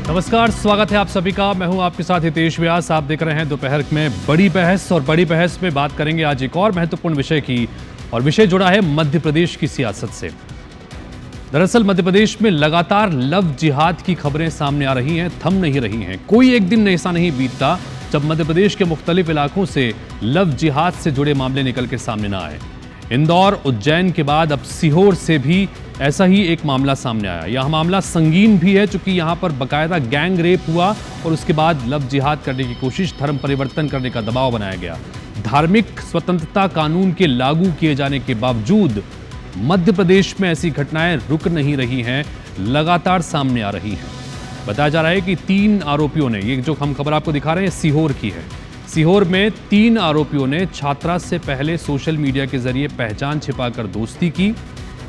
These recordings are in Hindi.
नमस्कार, स्वागत है आप सभी का। मैं हूं आपके साथ हितेश व्यास। आप देख रहे हैं दोपहर में बड़ी बहस, और बड़ी बहस में बात करेंगे आज एक और महत्वपूर्ण विषय की, और विषय जुड़ा है मध्य प्रदेश की सियासत से। दरअसल मध्य प्रदेश में लगातार लव जिहाद की खबरें सामने आ रही हैं, थम नहीं रही हैं। कोई एक दिन ऐसा नहीं बीतता जब मध्य प्रदेश के मुख्तलिफ इलाकों से लव जिहाद से जुड़े मामले निकल के सामने ना आए। इंदौर, उज्जैन के बाद अब सीहोर से भी ऐसा ही एक मामला सामने आया। यह मामला संगीन भी है, चूंकि यहां पर बकायदा गैंग रेप हुआ और उसके बाद लव जिहाद करने की कोशिश, धर्म परिवर्तन करने का दबाव बनाया गया। धार्मिक स्वतंत्रता कानून के लागू किए जाने के बावजूद मध्य प्रदेश में ऐसी घटनाएं रुक नहीं रही हैं, लगातार सामने आ रही हैं। बताया जा रहा है कि 3 आरोपियों ने, ये जो हम खबर आपको दिखा रहे हैं सीहोर की है, सीहोर में 3 आरोपियों ने छात्रा से पहले सोशल मीडिया के जरिए पहचान छिपाकर दोस्ती की,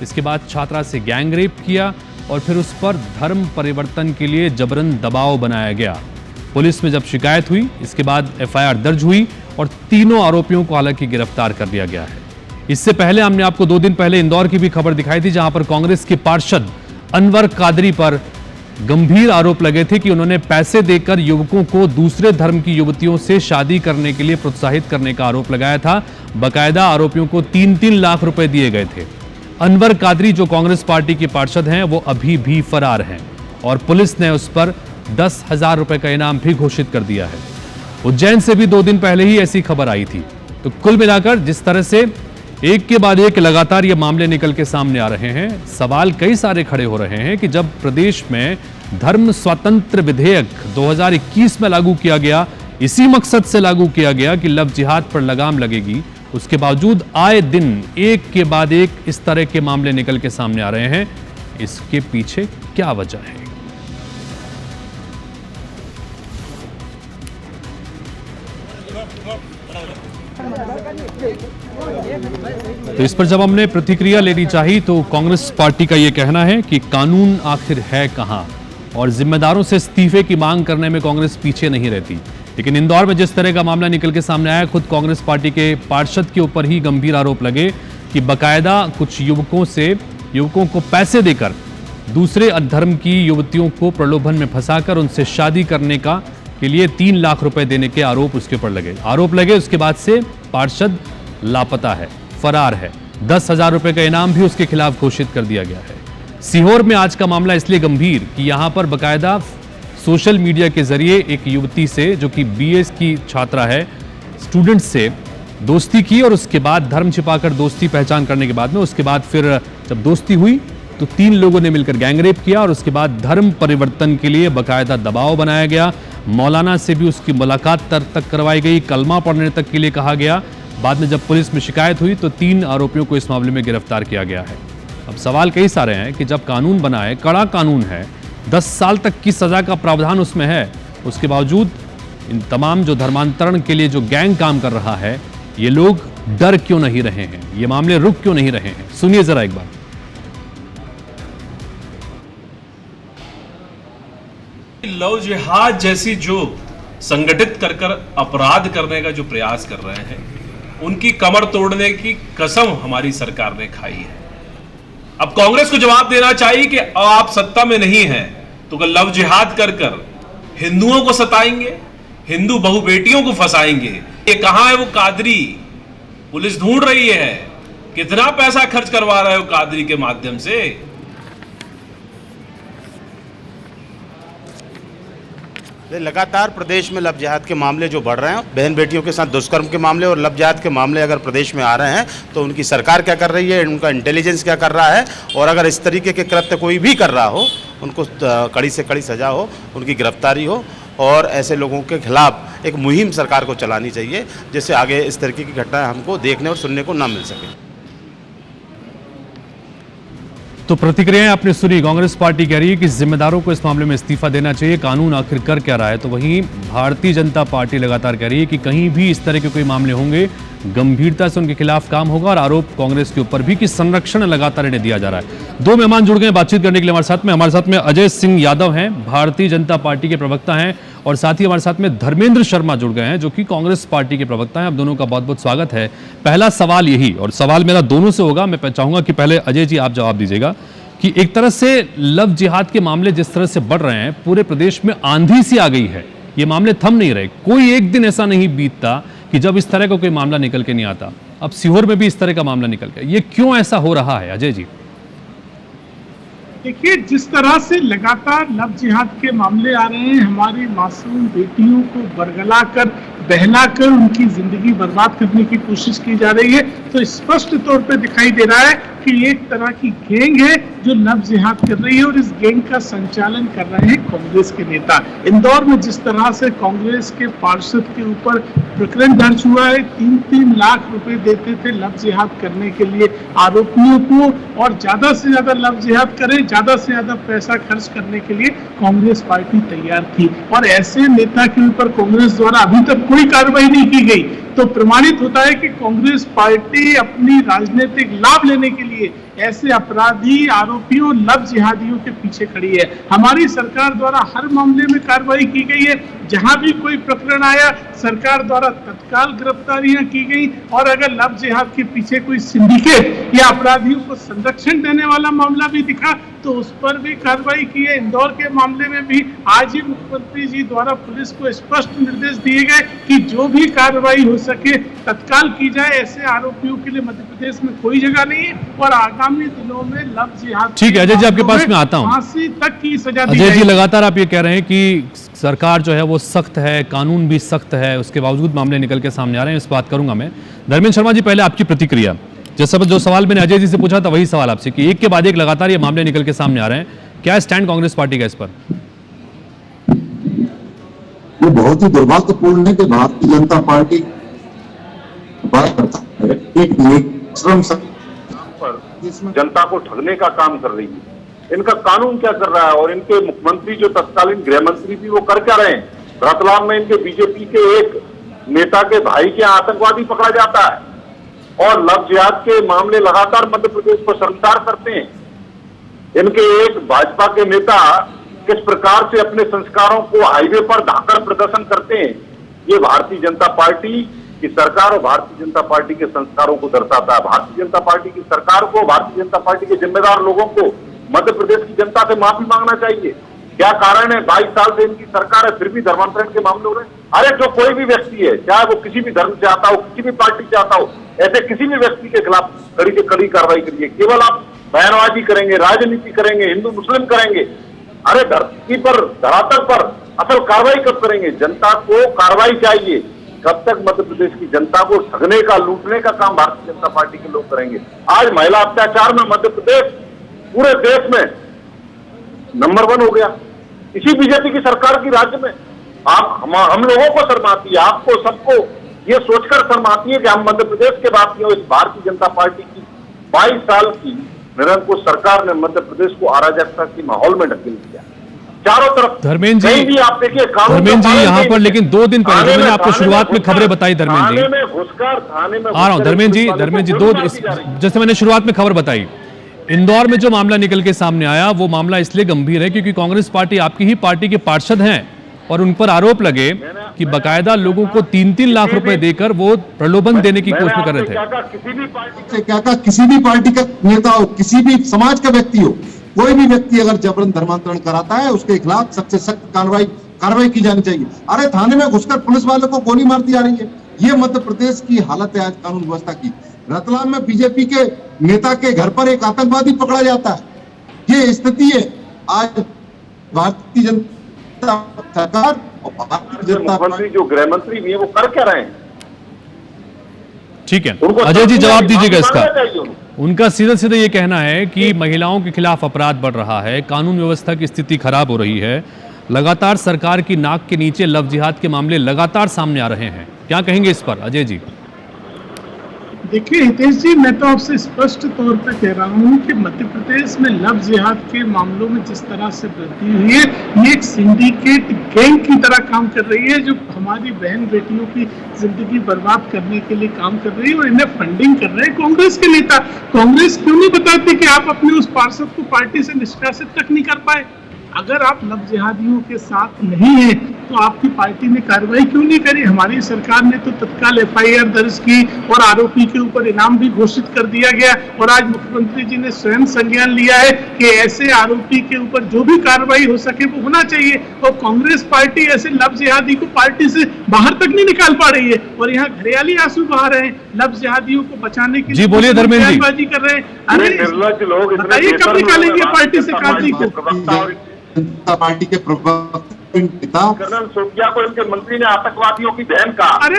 इसके बाद छात्रा से गैंग रेप किया और फिर उस पर धर्म परिवर्तन के लिए जबरन दबाव बनाया गया। पुलिस में जब शिकायत हुई, इसके बाद एफआईआर दर्ज हुई और तीनों आरोपियों को हालांकि गिरफ्तार कर लिया गया है। इससे पहले हमने आपको 2 दिन पहले इंदौर की भी खबर दिखाई थी, जहां पर कांग्रेस के पार्षद अनवर कादरी पर गंभीर आरोप लगे थे कि उन्होंने पैसे देकर युवकों को दूसरे धर्म की युवतियों से शादी करने के लिए प्रोत्साहित करने का आरोप लगाया था। बकायदा आरोपियों को 3-3 लाख रुपए दिए गए थे। अनवर कादरी, जो कांग्रेस पार्टी के पार्षद हैं, वो अभी भी फरार हैं और पुलिस ने उस पर 10,000 रुपए का इनाम भी घोषित कर दिया है। उज्जैन से भी 2 दिन पहले ही ऐसी खबर आई थी। तो कुल मिलाकर जिस तरह से एक के बाद एक लगातार ये मामले निकल के सामने आ रहे हैं, सवाल कई सारे खड़े हो रहे हैं कि जब प्रदेश में धर्म स्वतंत्र विधेयक 2021 में लागू किया गया, इसी मकसद से लागू किया गया कि लव जिहाद पर लगाम लगेगी, उसके बावजूद आए दिन एक के बाद एक इस तरह के मामले निकल के सामने आ रहे हैं। इसके पीछे क्या वजह है? तो इस पर जब हमने प्रतिक्रिया लेनी चाही तो कांग्रेस पार्टी का यह कहना है कि कानून आखिर है कहां, और जिम्मेदारों से इस्तीफे की मांग करने में कांग्रेस पीछे नहीं रहती। लेकिन इंदौर में जिस तरह का मामला निकल के सामने आया, खुद कांग्रेस पार्टी के पार्षद के ऊपर ही गंभीर आरोप लगे कि बकायदा कुछ युवकों को पैसे देकर दूसरे धर्म की युवतियों को प्रलोभन में फंसाकर उनसे शादी करने के लिए 3 लाख रुपए देने के आरोप उसके ऊपर लगे। उसके बाद से पार्षद लापता है, फरार है। 10,000 रुपए का इनाम भी उसके खिलाफ घोषित कर दिया गया है। सीहोर में आज का मामला इसलिए गंभीर कि यहां पर बकायदा सोशल मीडिया के जरिए एक युवती से, जो कि बीएस की छात्रा है, स्टूडेंट से दोस्ती की और उसके बाद धर्म छिपाकर दोस्ती पहचान करने के बाद में, उसके बाद फिर जब दोस्ती हुई तो 3 लोगों ने मिलकर गैंग रेप किया और उसके बाद धर्म परिवर्तन के लिए बकायदा दबाव बनाया गया। मौलाना से भी उसकी मुलाकात तक करवाई गई, कलमा पढ़ने तक के लिए कहा गया। बाद में जब पुलिस में शिकायत हुई तो 3 आरोपियों को इस मामले में गिरफ्तार किया गया है। अब सवाल कई सारे हैं कि जब कानून बना है, कड़ा कानून है, 10 साल तक की सजा का प्रावधान उसमें है, उसके बावजूद इन तमाम जो धर्मांतरण के लिए जो गैंग काम कर रहा है, ये लोग डर क्यों नहीं रहे हैं, ये मामले रुक क्यों नहीं रहे हैं? सुनिए जरा एक बार। लव जिहाद जैसी जो संगठित कर अपराध करने का जो प्रयास कर रहे हैं, उनकी कमर तोड़ने की कसम हमारी सरकार ने खाई है। अब कांग्रेस को जवाब देना चाहिए कि आप सत्ता में नहीं हैं तो लव जिहाद कर हिंदुओं को सताएंगे, हिंदू बहु बेटियों को फंसाएंगे। ये कहां है वो कादरी? पुलिस ढूंढ रही है। कितना पैसा खर्च करवा रहे हो कादरी के माध्यम से? लगातार प्रदेश में लव जिहाद के मामले जो बढ़ रहे हैं, बहन बेटियों के साथ दुष्कर्म के मामले और लव जिहाद के मामले अगर प्रदेश में आ रहे हैं तो उनकी सरकार क्या कर रही है, उनका इंटेलिजेंस क्या कर रहा है, और अगर इस तरीके के कृत्य कोई भी कर रहा हो, उनको कड़ी से कड़ी सजा हो, उनकी गिरफ्तारी हो, और ऐसे लोगों के खिलाफ एक मुहिम सरकार को चलानी चाहिए, जिससे आगे इस तरीके की घटनाएं हमको देखने और सुनने को ना मिल सके। तो प्रतिक्रियाएं आपने सुनी। कांग्रेस पार्टी कह रही है कि जिम्मेदारों को इस मामले में इस्तीफा देना चाहिए, कानून आखिर कर क्या रहा है। तो वहीं भारतीय जनता पार्टी लगातार कह रही है कि कहीं भी इस तरह के कोई मामले होंगे, गंभीरता से उनके खिलाफ काम होगा, और आरोप कांग्रेस के ऊपर भी कि संरक्षण लगातार इन्हें दिया जा रहा है। 2 मेहमान जुड़ गए बातचीत करने के लिए हमारे साथ में अजय सिंह यादव हैं, भारतीय जनता पार्टी के प्रवक्ता हैं, और साथ ही हमारे साथ में धर्मेंद्र शर्मा जुड़ गए हैं, जो कि कांग्रेस पार्टी के प्रवक्ता हैं। आप दोनों का बहुत बहुत स्वागत है। पहला सवाल यही, और सवाल मेरा दोनों से होगा, मैं चाहूंगा कि पहले अजय जी आप जवाब दीजिएगा कि एक तरह से लव जिहाद के मामले जिस तरह से बढ़ रहे हैं, पूरे प्रदेश में आंधी सी आ गई है, ये मामले थम नहीं रहे। कोई एक दिन ऐसा नहीं बीतता कि जब इस तरह का कोई मामला निकल के नहीं आता। अब सीहोर में भी इस तरह का मामला निकल गया, ये क्यों ऐसा हो रहा है अजय जी? देखिए, जिस तरह से लगातार लव जिहाद के मामले आ रहे हैं, हमारी मासूम बेटियों को बरगलाकर बहलाकर उनकी जिंदगी बर्बाद करने की कोशिश की जा रही है, तो स्पष्ट तौर पे दिखाई दे रहा है कि एक तरह की गैंग है जो लव जिहाद कर रही है और इस गैंग का संचालन कर रहे हैं कांग्रेस के नेता। इंदौर में जिस तरह से कांग्रेस के पार्षद के ऊपर प्रकरण दर्ज हुआ है, 3-3 लाख रुपए देते थे लव जिहाद करने के लिए आरोपियों को, और ज्यादा से ज्यादा लव जिहाद करें, ज्यादा से ज्यादा पैसा खर्च करने के लिए कांग्रेस पार्टी तैयार थी। और ऐसे नेता के ऊपर कांग्रेस द्वारा अभी तक कोई कार्रवाई नहीं की गई, तो प्रमाणित होता है कि कांग्रेस पार्टी अपनी राजनीतिक लाभ लेने के लिए ऐसे अपराधी आरोपियों लव जिहादियों के पीछे खड़ी है। हमारी सरकार द्वारा हर मामले में कार्रवाई की गई है, जहां भी कोई प्रकरण आया सरकार द्वारा तत्काल गिरफ्तारियां की गई, और अगर लव जिहाद के पीछे कोई सिंडिकेट या अपराधियों को संरक्षण देने वाला मामला भी दिखा तो उस पर भी कार्रवाई की है। इंदौर के मामले में भी आज ही मुख्यमंत्री जी द्वारा पुलिस को स्पष्ट निर्देश दिए गए कि जो भी कार्रवाई हो सके तत्काल की जाए। ऐसे आरोपियों के लिए मध्य प्रदेश में कोई जगह नहीं है और आगामी दिनों में लव जिहाद। ठीक है अजय जी, आपके पास में आता हूं। फांसी तक की सजा दी अजय जी, लगातार आप ये कह रहे हैं कि सरकार जो है वो सख्त है, कानून भी सख्त है, उसके बावजूद मामले निकल के सामने आ रहे हैं। इस बात करूंगा मैं। धर्मेंद्र शर्मा जी, पहले आपकी प्रतिक्रिया। जैसा जो सवाल मैंने अजय जी से पूछा था वही सवाल आपसे कि एक के बाद एक लगातार ये मामले निकल के सामने आ रहे हैं, क्या स्टैंड कांग्रेस पार्टी का इस पर? ये बहुत ही दुर्भाग्यपूर्ण है कि भारतीय जनता पार्टी बात करता है एक निष्क्रम पर जनता को ठगने का काम कर रही है। इनका कानून क्या कर रहा है, और इनके मुख्यमंत्री जो तत्कालीन गृह मंत्री भी वो कर क्या रहे हैं? रतलाम में इनके बीजेपी के एक नेता के भाई के आतंकवादी पकड़ा जाता है, और लव जिहाद के मामले लगातार मध्य प्रदेश को शर्मसार करते हैं। इनके एक भाजपा के नेता किस प्रकार से अपने संस्कारों को हाईवे पर धाकर प्रदर्शन करते हैं, ये भारतीय जनता पार्टी की सरकार और भारतीय जनता पार्टी के संस्कारों को दर्शाता है। भारतीय जनता पार्टी की सरकार को, भारतीय जनता पार्टी के जिम्मेदार लोगों को मध्य प्रदेश की जनता से माफी मांगना चाहिए। क्या कारण है 22 साल से इनकी सरकार है फिर भी धर्मांतरण के मामले हो रहे हैं? अरे जो कोई भी व्यक्ति है, चाहे वो किसी भी धर्म से आता हो, किसी भी पार्टी से आता हो, ऐसे किसी भी व्यक्ति के खिलाफ कड़ी से कड़ी कार्रवाई करिए। केवल आप बयानबाजी करेंगे, राजनीति करेंगे, हिंदू मुस्लिम करेंगे, अरे धरती पर, धरातल पर असल कार्रवाई कब करेंगे? जनता को कार्रवाई चाहिए। कब तक मध्य प्रदेश की जनता को ठगने का, लूटने का काम भारतीय जनता पार्टी के लोग करेंगे? आज महिला अत्याचार में मध्य प्रदेश पूरे देश में नंबर 1 हो गया, इसी बीजेपी की सरकार की राज्य में। आप हम लोगों को शर्म आती है, आपको सबको ये सोचकर शर्म आती है कि हम मध्य प्रदेश के वासियों, इस भारतीय जनता पार्टी की 22 साल की निरंकुश सरकार ने मध्य प्रदेश को अराजकता के माहौल में ढकेल दिया चारों तरफ। धर्मेंद्र जी, भी आप देखिए धर्मेंद्र जी यहाँ पर, लेकिन 2 दिन पहले मैंने आपको शुरुआत में खबरें बताई धर्मेंद्र जी, थाने में घुसकर आ रहा हूँ धर्मेंद्र जी, जैसे मैंने शुरुआत में खबर बताई, इंदौर में जो मामला निकल के सामने आया वो मामला इसलिए गंभीर है क्योंकि कांग्रेस पार्टी आपकी ही पार्टी के पार्षद हैं और उन पर आरोप लगे कि बकायदा लोगों को 3-3 लाख रुपए देकर वो प्रलोभन देने की कोशिश कर रहे थे। किसी भी पार्टी का नेता हो, किसी भी समाज का व्यक्ति हो, कोई भी व्यक्ति अगर जबरन धर्मांतरण कराता है उसके खिलाफ सबसे सख्त कार्रवाई की जानी चाहिए। अरे थाने में घुसकर पुलिस वालों को गोली मार दी जा रही है। ये मध्य प्रदेश की हालत है आज कानून व्यवस्था की। रतलाम में बीजेपी के नेता के घर पर एक आतंकवादी पकड़ा जाता है, ये स्थिति है आज भारतीय जनता सरकार और भारतीय जनता पार्टी। जो गृह मंत्री भी है वो कर क्या रहे हैं? ठीक है अजय जी, जवाब दीजिएगा इसका। उनका सीधा सीधा ये कहना है कि महिलाओं के खिलाफ अपराध बढ़ रहा है, कानून व्यवस्था की स्थिति खराब हो रही है, लगातार सरकार की नाक के नीचे लव जिहाद के मामले लगातार सामने आ रहे हैं। क्या कहेंगे इस पर अजय जी? देखिए हितेश जी, मैं तो आपसे स्पष्ट तौर पे कह रहा हूँ कि मध्य प्रदेश में लव जिहाद के मामलों में जिस तरह से वृद्धि हुई है, ये एक सिंडिकेट गैंग की तरह काम कर रही है जो हमारी बहन बेटियों की जिंदगी बर्बाद करने के लिए काम कर रही है और इन्हें फंडिंग कर रहे हैं कांग्रेस के नेता। कांग्रेस क्यों नहीं बताती कि आप अपने उस पार्षद को पार्टी से निष्कासित तक नहीं कर पाए? अगर आप लव जिहादियों के साथ नहीं हैं तो आपकी पार्टी ने कार्रवाई क्यों नहीं करी? हमारी सरकार ने तो तत्काल FIR दर्ज की और आरोपी के ऊपर इनाम भी घोषित कर दिया गया और आज मुख्यमंत्री जी ने स्वयं संज्ञान लिया है कि ऐसे आरोपी के ऊपर जो भी कार्रवाई हो सके वो होना चाहिए। और कांग्रेस पार्टी ऐसे लव जिहादी को पार्टी से बाहर तक नहीं निकाल पा रही है और यहाँ घड़ियाली आंसू बहा रहे हैं लव जिहादियों को बचाने के लिए। बोलिए धर्मेंद्र जी। बयानबाजी कर रहे हैं। अरे बताइए कब निकालेंगे पार्टी से काजी को? जनता पार्टी के प्रवक्ता कर्नल सोफिया को इनके मंत्री ने आतंकवादियों की बहन कहा। अरे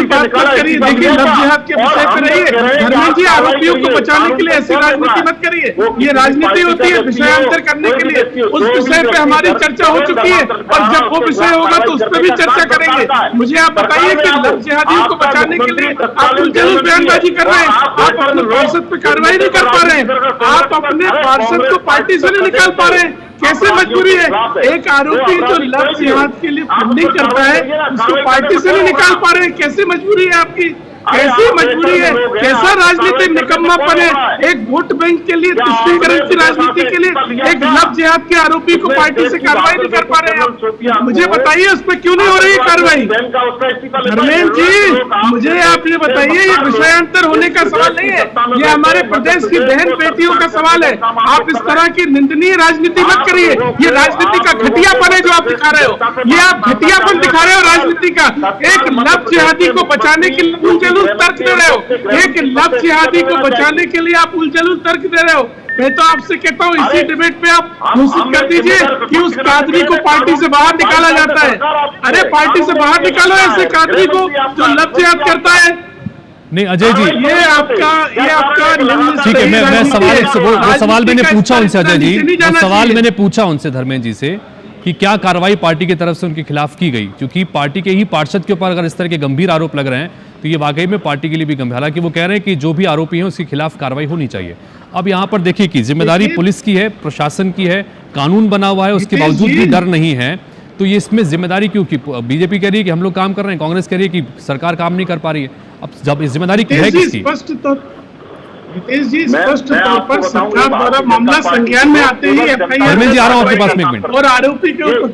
बात करिए, देखिए लव जिहाद के विषय पर रहिए। धर्मेंद्र जी, आरोपियों को बचाने के लिए ऐसी राजनीति मत करिए। ये राजनीति होती है विषयांतर करने के लिए। उस विषय पे हमारी चर्चा हो चुकी है और जब वो विषय होगा तो उस पर भी चर्चा करेंगे। मुझे आप बताइए कि लव जिहादियों को बचाने के लिए आप उलझुल बयानबाजी कर रहे हैं। आप अपने पार्षद पे कार्रवाई नहीं कर पा रहे हैं। आप अपने पार्षद को पार्टी से नहीं निकाल पा रहे हैं। कैसे मजबूरी है? एक आरोपी जो लव जिहाद के लिए फंडिंग करता है उसको पार्टी से नहीं निकाल पा रहे हैं। कैसी मजबूरी है आपकी? कैसी मजबूरी है? कैसा राजनीतिक निकम्मापन है? एक वोट बैंक के लिए, तुष्टीकरण की राजनीति के लिए एक लव जिहाद के आरोपी को पार्टी से कार्रवाई नहीं कर पा रहे हैं आप। मुझे बताइए उस पर क्यों नहीं हो रही है कार्रवाई? धर्मेंद्र जी, मुझे आप ये बताइए, ये विषयांतर होने का सवाल नहीं है, ये हमारे प्रदेश की बहन बेटियों का सवाल है। आप इस तरह की निंदनीय राजनीति मत करिए। ये राजनीति का घटियापन है जो आप दिखा रहे हो। ये आप घटियापन दिखा रहे हो राजनीति का। एक लव जिहादी को बचाने के लिए तर्क दे रहे हो। एक लव जिहादी को बचाने के लिए आप उलझुल तर्क दे रहे हो। मैं तो आपसे कहता हूँ इसी डिबेट पे आप घोषित कर दीजिए कि उस कादरी को पार्टी से बाहर निकाला जाता है। अरे पार्टी से बाहर निकालो ऐसे कादरी को जो लव जिहाद करता है। नहीं अजय जी, ये आपका ठीक है। मैं सवाल वो सवाल मैंने पूछा उनसे अजय जी, वो सवाल मैंने पूछा उनसे धर्मेंद्र जी से कि क्या कार्रवाई पार्टी की तरफ से उनके खिलाफ की गई, क्योंकि पार्टी के ही पार्षद के ऊपर अगर इस तरह के गंभीर आरोप लग रहे हैं तो ये वाकई में पार्टी के लिए भी गंभीर। हालांकि वो कह रहे हैं कि जो भी आरोपी हैं उसके खिलाफ कार्रवाई होनी चाहिए। अब यहाँ पर देखिए कि जिम्मेदारी पुलिस की है, प्रशासन की है, कानून बना हुआ है, उसके बावजूद भी डर नहीं है। तो ये इसमें जिम्मेदारी क्यों की? बीजेपी कह रही है कि हम लोग काम कर रहे हैं, कांग्रेस कह रही है कि सरकार काम नहीं कर पा रही है। अब जब इस जिम्मेदारी की है किसकी? हितेश जी, स्पष्ट तौर पर सरकार द्वारा मामला संज्ञान में आते ही FIR। धर्मेंद्र जी, आ रहा हूं आपके पास में एक मिनट। और आरोपी के ऊपर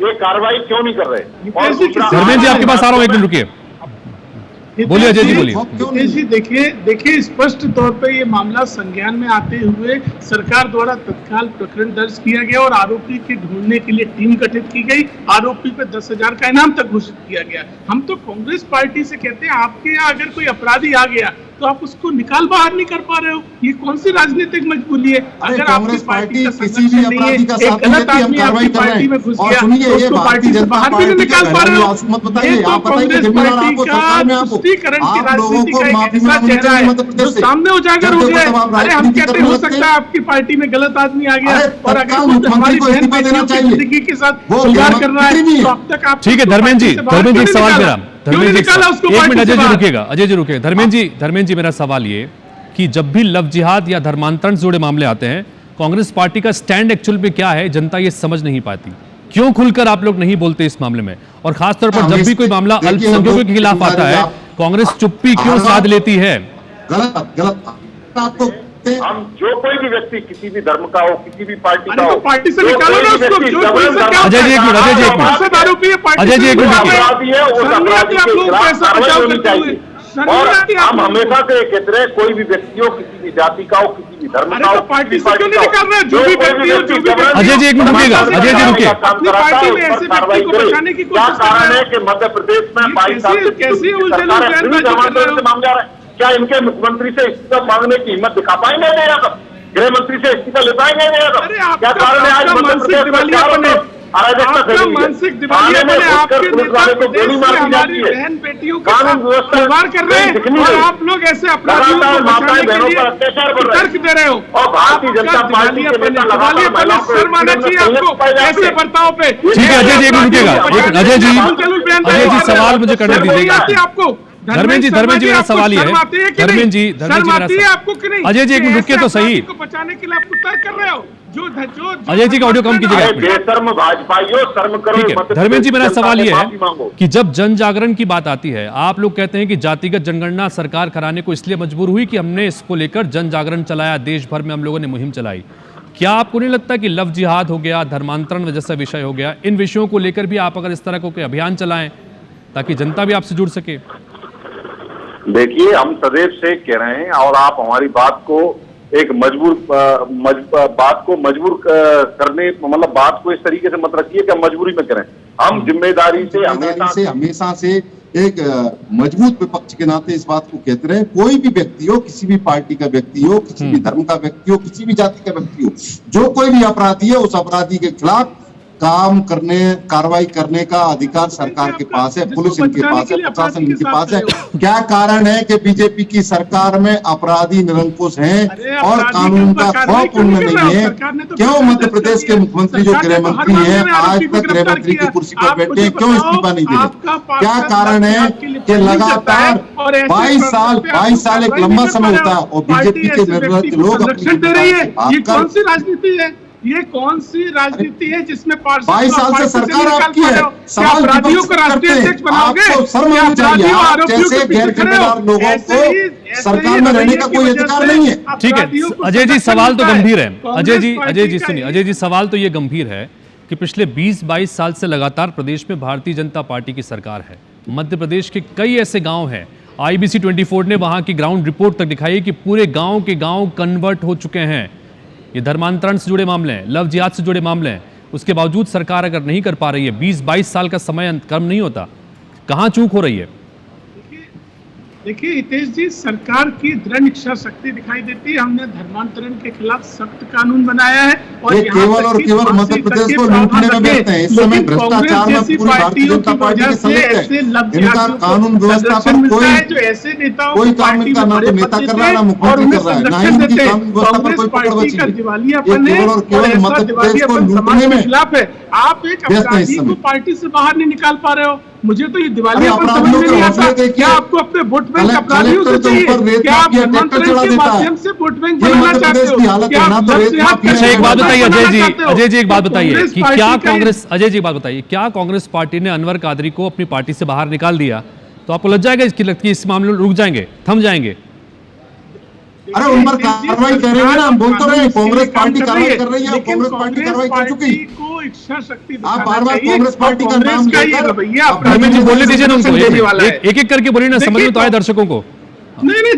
ये कार्रवाई क्यों नहीं कर रहे? धर्मेंद्र जी आपके पास आ रहा हूं, एक मिनट रुकिए। बोलिए अजय जी, बोलिए। हितेश जी, देखिए स्पष्ट तौर पे ये मामला संज्ञान में आते हुए सरकार द्वारा तत्काल प्रकरण दर्ज किया गया और आरोपी के ढूंढने के लिए टीम गठित की गई। आरोपी पे 10,000 का इनाम तक घोषित किया गया। हम तो कांग्रेस पार्टी से कहते हैं आपके यहाँ अगर कोई अपराधी आ गया तो आप उसको निकाल बाहर नहीं कर पा रहे हो। ये कौन सी राजनीतिक मजबूरी है? अगर कांग्रेस पार्टी किसी भी अपराधी का साथ नहीं देती, हम कार्रवाई कर रहे हैं। और सुनिए, ये भारतीय जनता पार्टी के घरेलू मत बताइए। आप बताइए जिम्मेदार आपको सरकार में आपको आप लोगों को माफी मांगनी चाहिए मध्य प्रदेश से। सामने उजागर हो गया। अरे हम कहते हो सकता है आपकी पार्टी में गलत आदमी आ गया और अगर हमारी बहन बेटियों की जिंदगी के साथ खिलवाड़ कर रहा है तो अब तक आप ठीक है धर्मेंद्र जी, एक सवाल मेरा। धर्मेंद्र जी, एक मिनट अजय जी रुकिएगा, अजय जी रुकिएगा। धर्मेंद्र जी मेरा सवाल ये कि जब भी लव जिहाद या धर्मांतरण से जुड़े मामले आते हैं, कांग्रेस पार्टी का स्टैंड एक्चुअल में क्या है, जनता ये समझ नहीं पाती। क्यों खुलकर आप लोग नहीं बोलते इस मामले में? और खासतौर पर जब भी कोई मामला अल्पसंख्यकों के खिलाफ आता है, कांग्रेस चुप्पी क्यों साध लेती है? गलत आपको हम जो कोई भी व्यक्ति किसी भी धर्म का हो, किसी भी पार्टी का तो हो, पार्टी से निकालो ना उसको। जो पुलिस से क्या अजय जी एक मिनट, अजय जी एक मिनट, आरोपी है पार्टी अजय जी एक मिनट रुकिए। आप लोग कैसा बचाव करते हुए? और हम हमेशा से कहते रहे कोई भी व्यक्ति हो, किसी भी जाति का हो, किसी भी धर्म का हो, पार्टी से क्यों नहीं निकाल रहे? जो भी व्यक्ति हो, जो भी अजय जी एक मिनट रुकिएगा, अजय जी रुकिए। अपनी पार्टी में ऐसे व्यक्ति को बचाने की कोशिश कर रहे हैं। कारण है कि मध्य प्रदेश में 22 साल से कैसी उलझन मांग जा रहे हैं। क्या इनके मुख्यमंत्री से इस्तीफा मांगने की हिम्मत दिखा पाएंगे नहीं? अब गृह मंत्री से इस्तीफा ले पाएंगे नहीं? क्या कारण है आज मध्य प्रदेश में मानसिक दिवालियापन है? आपके नेता प्रदेश में हमारी बहन बेटियों का खिलवाड़ कर रहे हैं और आप लोग ऐसे अपराधियों को बचाने के लिए तर्क दे रहे हो। और भारतीय जनता पार्टी के नेता लगातार शर्म आना चाहिए आपको ऐसे बर्ताव पे। ठीक है अजय जी एक मिनट रुकिएगा। अजय जी सवाल मुझे करने दीजिएगा आपको। धर्मेंद्र जी मेरा सवाल ये है, धर्मेंद्र जी आपको कि नहीं? अजय जी एक मिनट रुकिए तो सही। बचाने के लिए आप तर्क कर रहे हो। अजय जी का ऑडियो कम कीजिएगा। ठीक है धर्मेंद्र जी मेरा सवाल ये है कि जब जन जागरण की बात आती है, आप लोग कहते हैं कि जातिगत जनगणना सरकार कराने को इसलिए मजबूर हुई कि हमने इसको लेकर जन जागरण चलाया, देश भर में हम लोगों ने मुहिम चलाई। क्या आपको नहीं लगता कि लव जिहाद हो गया, धर्मांतरण जैसा विषय हो गया, इन विषयों को लेकर भी आप अगर इस तरह को कोई अभियान चलाएं ताकि जनता भी आपसे जुड़ सके? देखिए, हम सदैव से कह रहे हैं और आप हमारी बात को एक बात को मजबूर करने, मतलब बात को इस तरीके से मत रखिए कि हम मजबूरी में करें। हम जिम्मेदारी से हमेशा से एक मजबूत विपक्ष के नाते इस बात को कहते रहे, कोई भी व्यक्ति हो, किसी भी पार्टी का व्यक्ति हो, किसी भी धर्म का व्यक्ति हो, किसी भी जाति का व्यक्ति हो, जो कोई भी अपराधी है उस अपराधी के खिलाफ काम करने, कार्रवाई करने का अधिकार सरकार के पास है, पुलिस इनके पास है, प्रशासन इनके पास है। क्या कारण है कि बीजेपी की सरकार में अपराधी निरंकुश हैं और कानून का खौफ उनमें नहीं है? क्यों मध्य प्रदेश के मुख्यमंत्री जो गृह मंत्री हैं आज तक गृह मंत्री की कुर्सी पर बैठे हैं, क्यों इस्तीफा नहीं दे रहे? क्या कारण है कि लगातार 22 साल एक लंबा समय होता है और बीजेपी के निर्वाचित लोग ये कौन सी राजनीति है? ये कौन सी राजनीति है जिसमें 22 साल से सरकार आपकी है, सवाल अपराधियों को राष्ट्रीय अध्यक्ष बनाओगे? आपको शर्म आनी चाहिए। आप जैसे गैर जिम्मेदार लोगों को सरकार में रहने का कोई अधिकार नहीं है। ठीक है अजय जी, सवाल तो गंभीर है। अजय जी सुनिए, अजय जी सवाल तो ये गंभीर है कि पिछले 20-22 साल से लगातार प्रदेश में भारतीय जनता पार्टी की सरकार है। मध्य प्रदेश के कई ऐसे गांव हैं, IBC 24 ने वहां की ग्राउंड रिपोर्ट तक दिखाई है कि पूरे गांव के गांव कन्वर्ट हो चुके हैं। ये धर्मांतरण से जुड़े मामले हैं, लव जिहाद से जुड़े मामले हैं, उसके बावजूद सरकार अगर नहीं कर पा रही है, 20-22 साल का समय कम नहीं होता, कहां चूक हो रही है? देखिए हितेश जी, सरकार की दृढ़ इच्छा शक्ति दिखाई देती है। हमने धर्मांतरण के खिलाफ सख्त कानून बनाया है और केवल और केवल मध्य प्रदेश को लूटने में व्यस्त है। इस समय भ्रष्टाचार में पूरी भारतीय जनता पार्टी की संलिप्त है। इनका कानून व्यवस्था पर कोई काम इनका ना तो नेता कर रहा है, ना मुख्यमंत्री कर रहा है, ना ही इनकी कानून व्यवस्था पर कोई पकड़ बची है। केवल और केवल मध्य प्रदेश को लूटने में खिलाफ है। आप एक अपराधी को पार्टी से बाहर नहीं निकाल पा रहे हो। मुझे तो ये दिवालियापन समझ में नहीं आता। क्या आपको अपने वोट बैंक अपराधियों से चाहिए? क्या आप धर्मांतरण के माध्यम से वोट बैंक बनाना चाहते हो? अच्छा एक बात बताइए अजय जी एक बात बताइए कि क्या कांग्रेस, अजय जी एक बात बताइए, क्या कांग्रेस पार्टी ने अनवर कादरी को अपनी पार्टी से बाहर निकाल दिया तो आपको लग जाएगा इसकी, लगती है इस मामले में रुक जाएंगे, थम जाएंगे? अरे उन पर कार्रवाई करेंगे ना, हम बोल तो रहे हैं कांग्रेस पार्टी कार्रवाई कर रही है, कांग्रेस पार्टी कार्रवाई कर चुकी। इच्छा शक्ति आप बार-बार कांग्रेस पार्टी का नाम लेकर हमें जी बोलने दीजिए ना उनको, एक-एक करके बोलिए ना, समझ में तो आए दर्शकों को। नहीं,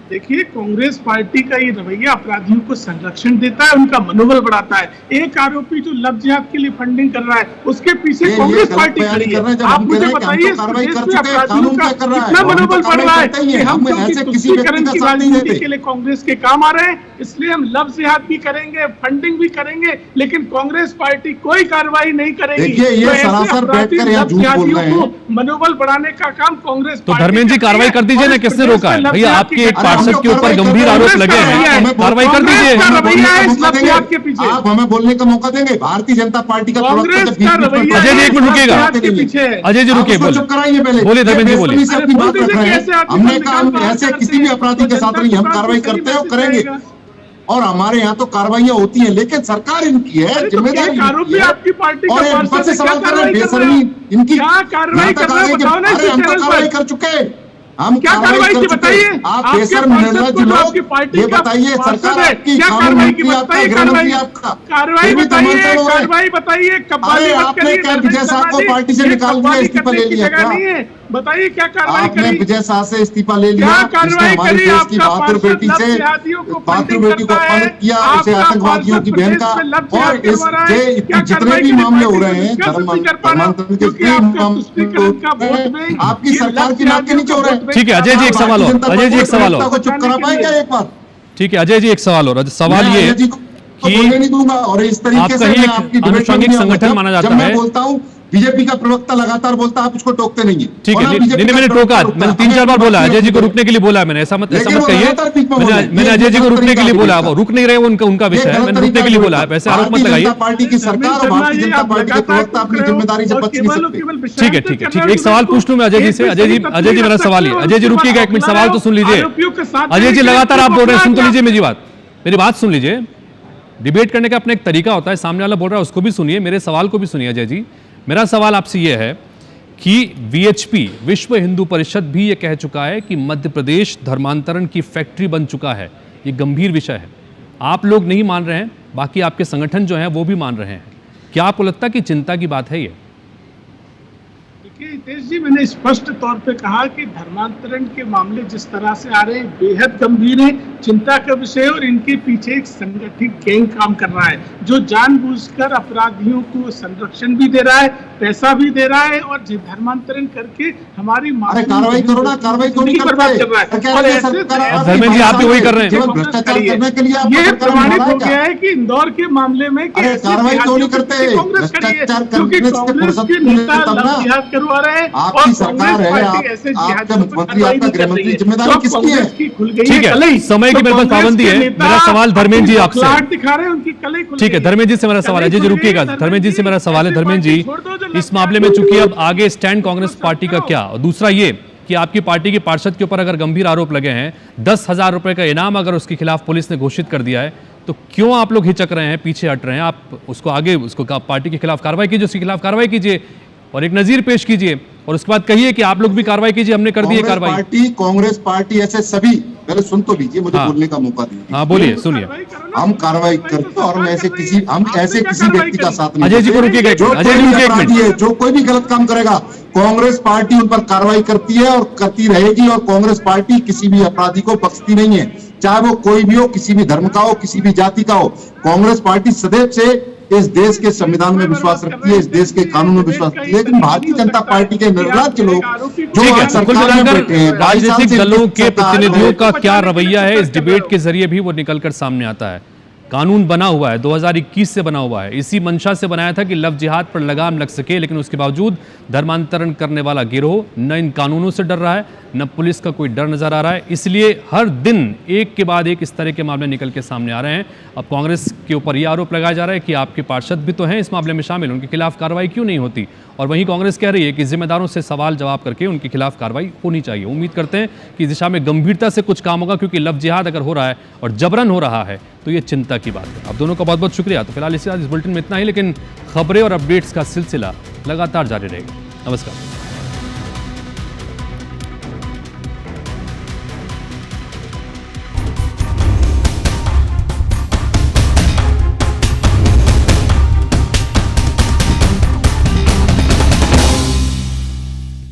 देखिए कांग्रेस पार्टी का ये रवैया अपराधियों को संरक्षण देता है, उनका मनोबल बढ़ाता है। एक आरोपी जो लव जिहाद के लिए फंडिंग कर रहा है, उसके पीछे कांग्रेस पार्टी खड़ी है। आप मुझे बताइए अपराधियों का कितना मनोबल बढ़ रहा है कि हम तुष्टीकरण की राजनीति के लिए कांग्रेस के काम आ रहे हैं, इसलिए हम लव जिहाद भी करेंगे, फंडिंग भी करेंगे, लेकिन कांग्रेस पार्टी कोई कार्रवाई नहीं करेगी। मनोबल बढ़ाने का काम कांग्रेस। तो धर्मेंद्र जी कार्रवाई कर दीजिए ना, किसने रोका है? भैया आपकी एक पार्षद के ऊपर गंभीर आरोप लगे हैं, कार्रवाई कर दीजिए। आप हमें बोलने का मौका देंगे? भारतीय जनता पार्टी का अजय जी एक मिनट रुकिएगा, अजय जी रुकिए, चुप कराइए पहले, बोलिए धर्मेंद्र जी बोलिए। अपनी बात रख रहे हैं। हमने कहा ऐसे किसी भी अपराधी के साथ नहीं, हम कार्रवाई करते हैं और करेंगे, और हमारे यहाँ तो कार्रवाइयाँ होती हैं, लेकिन सरकार इनकी है, जिम्मेदारी आपकी पार्टी और इन से सवाल कर रहे हैं, बेशर्मी इनकी। हम तो कार्रवाई कर चुके हैं, हम क्या कार्रवाई की बताइए? आप बेशर्म निर्लज्ज लोग, ये बताइए सरकार आपकी, कानून मंत्री आपका, गृह मंत्री आपका, कार्रवाई बताइए। अरे आपने क्या विजय साहब को पार्टी से निकाल दिया, इस्तीफा ले लिया क्या? बताइए क्या कार्रवाई आपने विजय साह से इस्तीफा ले लिया, जिसने हमारे देश की बहादुर बेटी को अपमानित किया, उसे आतंकवादियों की बहन का, और इस जितने भी मामले हो रहे हैं धर्मांतरण के, आपकी सरकार की नाक के नीचे हो रहे हैं। ठीक है अजय जी एक सवाल और, अजय जी एक सवाल और, चुप करा पाएगा एक बार? ठीक है अजय जी एक सवाल और, सवाल ये कि नहीं दूंगा, और इस तरीके से आपका अनुषंगिक संगठन माना जाता है। मैं बोलता हूँ बीजेपी का प्रवक्ता लगातार बोलता है, आप उसको टोकते नहीं है। ठीक है, मैंने टोका, मैंने 3-4 बार बोला अजय जी को रुकने के लिए बोला, मैंने ऐसा मत कहिए, मैंने अजय जी को रुकने के लिए बोला, वो रुक नहीं रहे, उनका विषय है, मैंने रुकने के लिए बोला, वैसे आरोप मत लगाइए। पार्टी की सरकार और भारतीय जनता पार्टी के प्रवक्ता अपनी जिम्मेदारी से बच नहीं सकते। ठीक है ठीक है, एक सवाल पूछ लूं मैं अजय जी से। अजय जी मेरा सवाल है, अजय जी रुकिएगा एक मिनट, सवाल तो सुन लीजिए। अजय जी लगातार आप बोल रहे हैं, सुन तो लीजिए मेरी बात सुन लीजिए। डिबेट करने का अपना एक तरीका होता है, सामने वाला बोल रहा है उसको भी सुनिए, मेरे सवाल को भी सुनिए। अजय जी मेरा सवाल आपसे यह है कि VHP विश्व हिंदू परिषद भी यह कह चुका है कि मध्य प्रदेश धर्मांतरण की फैक्ट्री बन चुका है, ये गंभीर विषय है, आप लोग नहीं मान रहे हैं, बाकी आपके संगठन जो हैं वो भी मान रहे हैं। क्या आपको लगता है कि चिंता की बात है ये? देखिए हितेश जी, मैंने स्पष्ट तौर पे कहा कि धर्मांतरण के मामले जिस तरह से आ रहे हैं बेहद गंभीर है, चिंता का विषय है और इनके पीछे एक संगठित गैंग काम कर रहा है जो जानबूझकर अपराधियों को संरक्षण भी दे रहा है, पैसा भी दे रहा है और धर्मांतरण करके हमारी अरे कार्रवाई करो ना, कार्रवाई क्यों नहीं करते? धर्मेंद्र जी, आप भी वही कर रहे हैं। भ्रष्टाचार करने के लिए आप ये प्रमाणित हो गया है कि इंदौर के मामले में कि कार्रवाई क्यों नहीं करते? कांग्रेस खड़ी है भ्रष्टाचार क्योंकि करने से कांग्रेस फुर्सत के नहीं नेता मिलता लव ना। जिहाद करवा रहे हैं और आपकी सरकार है, ऐसे आपका मुख्यमंत्री, आपका गृहमंत्री, जिम्मेदारी किसकी है? ठीक है, समय की मेरे पास पाबंदी है। मेरा सवाल धर्मेंद्र जी आपसे, दिखा रहे हैं उनकी कलई खुल ठीक है, धर्मेंद्र जी से मेरा सवाल है। जी रुकिएगा, धर्मेंद्र जी से मेरा सवाल है। धर्मेंद्र जी, इस मामले में चूंकि अब आगे स्टैंड कांग्रेस पार्टी का क्या, और दूसरा ये कि आपकी पार्टी के पार्षद के ऊपर अगर गंभीर आरोप लगे हैं, 10,000 रुपए का इनाम अगर उसके खिलाफ पुलिस ने घोषित कर दिया है, तो क्यों आप लोग हिचक रहे हैं, पीछे हट रहे हैं? आप उसको आगे पार्टी के खिलाफ कार्रवाई कीजिए, उसके खिलाफ कार्रवाई कीजिए और एक नजीर पेश कीजिए और उसके बाद कहिए कि आप लोग भी कार्रवाई कीजिए, हमने कर दी है कार्रवाई। कांग्रेस पार्टी ऐसे सभी, पहले सुन तो लीजिए, मुझे बोलने का मौका दीजिए। हाँ बोलिए, सुनिए। हम कार्रवाई करते और हम ऐसे किसी व्यक्ति का साथ नहीं। अजय जी को रुकिएगा, अजय जी रुकिए एक मिनट। जो कोई भी गलत काम करेगा कांग्रेस पार्टी उन पर कार्रवाई करती है और करती रहेगी और कांग्रेस पार्टी किसी भी अपराधी को बख्शती नहीं है, चाहे वो कोई भी हो, किसी भी धर्म का हो, किसी भी जाति का हो। कांग्रेस पार्टी सदैव से इस देश के संविधान में विश्वास रखती है, इस देश के कानून में विश्वास रखती है, लेकिन भारतीय जनता पार्टी के निर्लज्ज लोग जो आज सरकार में बैठे हैं, राजनीतिक दलों के प्रतिनिधियों का क्या रवैया है, इस डिबेट के जरिए भी वो निकलकर सामने आता है। कानून बना हुआ है, 2021 से बना हुआ है, इसी मंशा से बनाया था कि लव जिहाद पर लगाम लग सके, लेकिन उसके बावजूद धर्मांतरण करने वाला गिरोह न इन कानूनों से डर रहा है, न पुलिस का कोई डर नजर आ रहा है। इसलिए हर दिन एक के बाद एक इस तरह के मामले निकल के सामने आ रहे हैं। अब कांग्रेस के ऊपर यह आरोप लगाया जा रहा है कि आपके पार्षद भी तो हैं इस मामले में शामिल, उनके खिलाफ कार्रवाई क्यों नहीं होती? और वहीं कांग्रेस कह रही है कि जिम्मेदारों से सवाल जवाब करके उनके खिलाफ कार्रवाई होनी चाहिए। उम्मीद करते हैं कि इस दिशा में गंभीरता से कुछ काम होगा, क्योंकि लव जिहाद अगर हो रहा है और जबरन हो रहा है तो ये चिंता की बात है। आप दोनों का बहुत बहुत शुक्रिया। तो फिलहाल इस बुलेटिन में इतना ही, लेकिन खबरें और अपडेट्स का सिलसिला लगातार जारी रहेगा। नमस्कार।